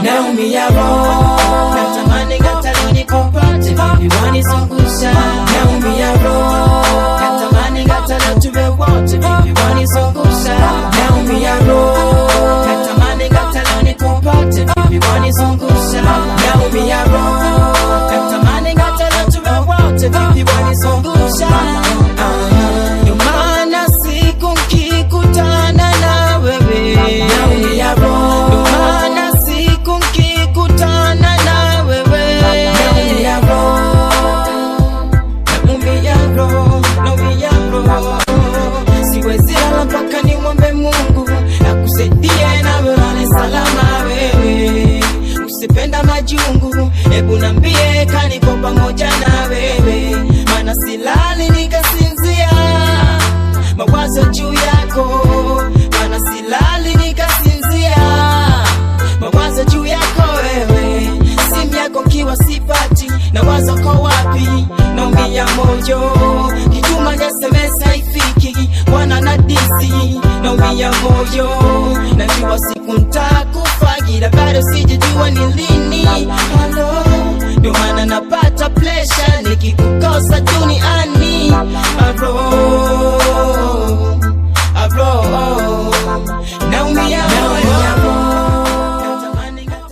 naumia roho, natamani hata leo nikupate, vipi wanizungusha. Naumia roho, natamani hata leo tuwe wote, vipi wanizungusha. Naumia roho, natamani hata leo nikupate, vipi wanizungusha. Naumia roho, natamani hata leo tuwe wote, vipi wanizungusha. Ndio maana siku nkikutana na wewe naumia roho, ndio maana siku nkikutana na wewe naumia roho, naumia roho, naumia roho. Siwezi lala mpaka nimwombe Mungu akusaidie na wewe salama wewe. Usipenda majungu, hebu nambie kaniko pamoja na wewe, maana silali nikasinzia mawazo juu yako, maana silali nikasinzia mawazo juu yako wewe. Simu yako kiwa sipati, na wazo ko wapi, naumia moyo. Kituma SMS haifiki, wana na DC, naumia moyo. Najua siku ntaku